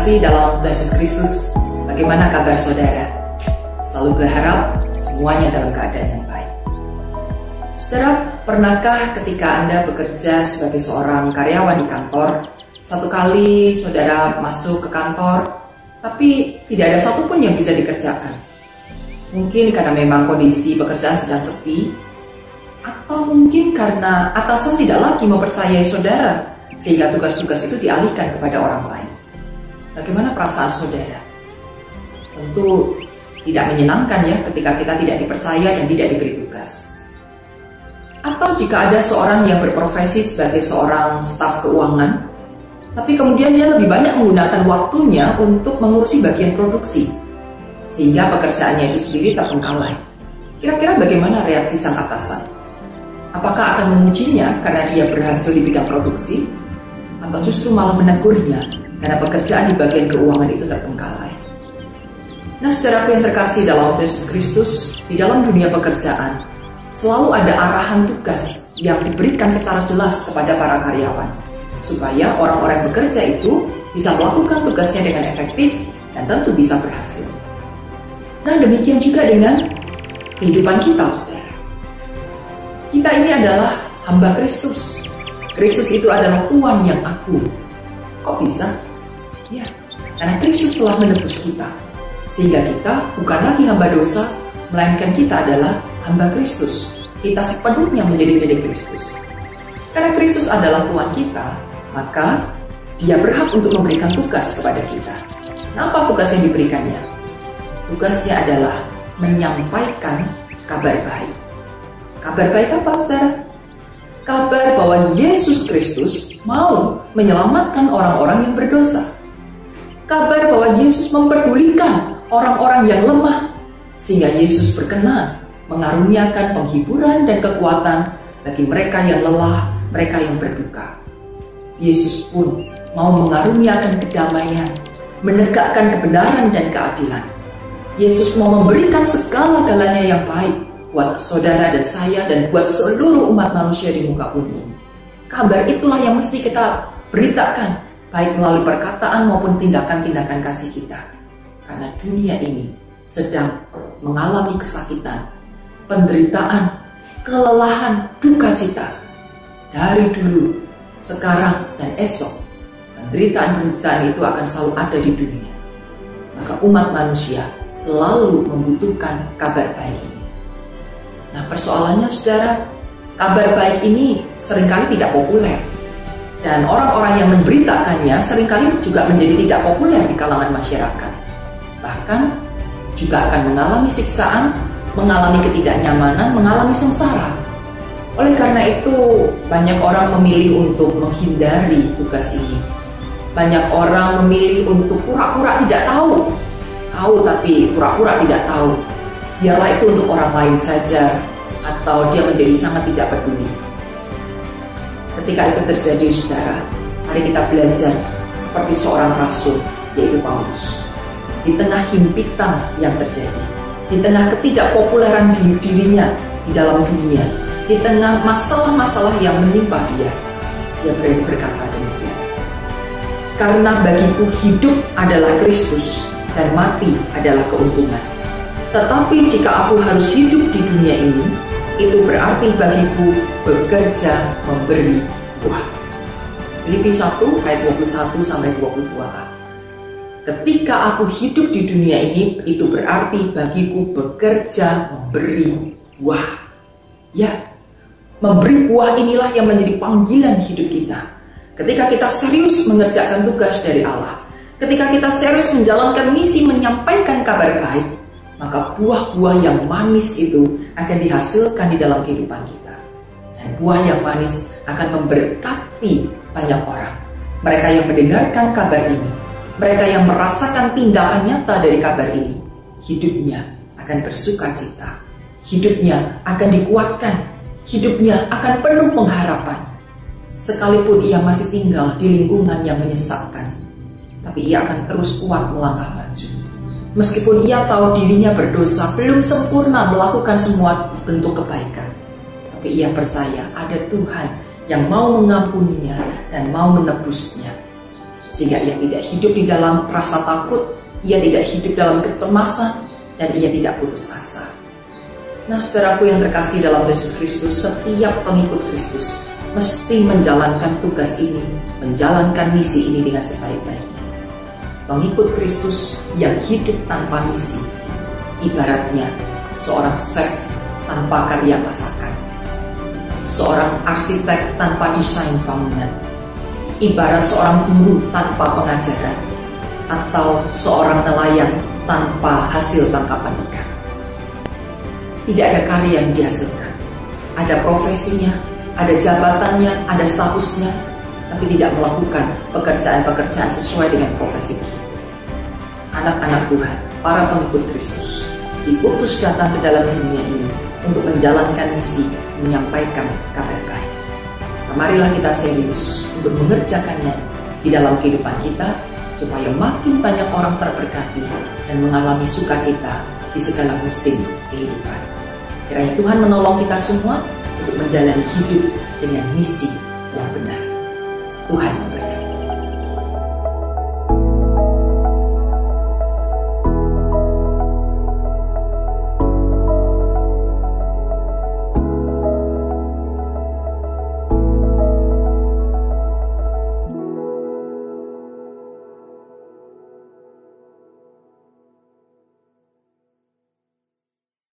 terkasih dalam Tuhan Yesus Kristus, bagaimana kabar saudara? Selalu berharap semuanya dalam keadaan yang baik. Saudara, pernahkah ketika Anda bekerja sebagai seorang karyawan di kantor, satu kali saudara masuk ke kantor, tapi tidak ada satupun yang bisa dikerjakan? Mungkin karena memang kondisi pekerjaan sedang sepi, atau mungkin karena atasan tidak lagi mempercayai saudara, sehingga tugas-tugas itu dialihkan kepada orang lain. Bagaimana perasaan saudara? Tentu tidak menyenangkan ya ketika kita tidak dipercaya dan tidak diberi tugas. Atau jika ada seorang yang berprofesi sebagai seorang staf keuangan, tapi kemudian dia lebih banyak menggunakan waktunya untuk mengurusi bagian produksi, sehingga pekerjaannya itu sendiri terbengkalai. Kira-kira bagaimana reaksi sang atasan? Apakah akan memujinya karena dia berhasil di bidang produksi? Atau justru malah menegurnya karena pekerjaan di bagian keuangan itu terbengkalai? Nah, saudaraku yang terkasih dalam Yesus Kristus, di dalam dunia pekerjaan selalu ada arahan tugas yang diberikan secara jelas kepada para karyawan, supaya orang-orang yang bekerja itu bisa melakukan tugasnya dengan efektif dan tentu bisa berhasil. Nah, demikian juga dengan kehidupan kita, saudara. Kita ini adalah hamba Kristus. Kristus itu adalah Tuhan yang aku. Kok bisa? Ya, karena Kristus telah menebus kita, sehingga kita bukan lagi hamba dosa, melainkan kita adalah hamba Kristus. Kita sepenuhnya menjadi milik Kristus. Karena Kristus adalah Tuhan kita, maka Dia berhak untuk memberikan tugas kepada kita. Nah, apa tugas yang diberikannya? Tugasnya adalah menyampaikan kabar baik. Kabar baik apa, saudara? Kabar bahwa Yesus Kristus mau menyelamatkan orang-orang yang berdosa. Kabar bahwa Yesus memperdulikan orang-orang yang lemah, sehingga Yesus berkenan mengaruniakan penghiburan dan kekuatan bagi mereka yang lelah, mereka yang berduka. Yesus pun mau mengaruniakan kedamaian, menegakkan kebenaran dan keadilan. Yesus mau memberikan segala-galanya yang baik buat saudara dan saya dan buat seluruh umat manusia di muka bumi ini. Kabar itulah yang mesti kita beritakan, baik melalui perkataan maupun tindakan-tindakan kasih kita. Karena dunia ini sedang mengalami kesakitan, penderitaan, kelelahan, duka cita. Dari dulu, sekarang, dan esok, penderitaan-penderitaan itu akan selalu ada di dunia. Maka umat manusia selalu membutuhkan kabar baik ini. Nah, persoalannya, saudara, kabar baik ini seringkali tidak populer. Dan orang-orang yang memberitakannya seringkali juga menjadi tidak populer di kalangan masyarakat. Bahkan juga akan mengalami siksaan, mengalami ketidaknyamanan, mengalami sengsara. Oleh karena itu, banyak orang memilih untuk menghindari tugas ini. Banyak orang memilih untuk pura-pura tidak tahu. Tahu tapi pura-pura tidak tahu. Biarlah itu untuk orang lain saja, atau dia menjadi sangat tidak peduli. Ketika itu terjadi, saudara, mari kita belajar seperti seorang rasul, yaitu Paulus. Di tengah himpitan yang terjadi, di tengah ketidakpopuleran dirinya di dalam dunia, di tengah masalah-masalah yang menimpa dia berani berkata demikian. Karena bagiku hidup adalah Kristus dan mati adalah keuntungan. Tetapi jika aku harus hidup di dunia ini, itu berarti bagiku bekerja memberi buah. Filipi 1 ayat 21-22. Ketika aku hidup di dunia ini, itu berarti bagiku bekerja memberi buah. Ya, memberi buah inilah yang menjadi panggilan hidup kita. Ketika kita serius mengerjakan tugas dari Allah, ketika kita serius menjalankan misi menyampaikan kabar baik, maka buah-buah yang manis itu akan dihasilkan di dalam kehidupan kita. Dan buah yang manis akan memberkati banyak orang. Mereka yang mendengarkan kabar ini, mereka yang merasakan tindakan nyata dari kabar ini, hidupnya akan bersuka cita, hidupnya akan dikuatkan, hidupnya akan penuh pengharapan. Sekalipun ia masih tinggal di lingkungan yang menyesakkan, tapi ia akan terus kuat melangkah maju. Meskipun ia tahu dirinya berdosa, belum sempurna melakukan semua bentuk kebaikan, tapi ia percaya ada Tuhan yang mau mengampuninya dan mau menebusnya. sehingga ia tidak hidup di dalam rasa takut, ia tidak hidup dalam kecemasan, dan ia tidak putus asa. Nah, saudaraku yang terkasih dalam Yesus Kristus, setiap pengikut Kristus mesti menjalankan tugas ini, menjalankan misi ini dengan sebaik-baiknya. Pengikut Kristus yang hidup tanpa misi, ibaratnya seorang chef tanpa karya masakan, seorang arsitek tanpa desain bangunan, ibarat seorang guru tanpa pengajaran, atau seorang nelayan tanpa hasil tangkapan ikan. Tidak ada karya yang dihasilkan. Ada profesinya, ada jabatannya, ada statusnya, tapi tidak melakukan pekerjaan-pekerjaan sesuai dengan profesi tersebut. Anak-anak Tuhan, para pengikut Kristus, diutus datang ke dalam dunia ini untuk menjalankan misi, menyampaikan kabar baik. Nah, marilah kita serius untuk mengerjakannya di dalam kehidupan kita, supaya makin banyak orang terberkati dan mengalami sukacita di segala musim kehidupan. Kiranya Tuhan menolong kita semua untuk menjalani hidup dengan misi yang benar. Tuhan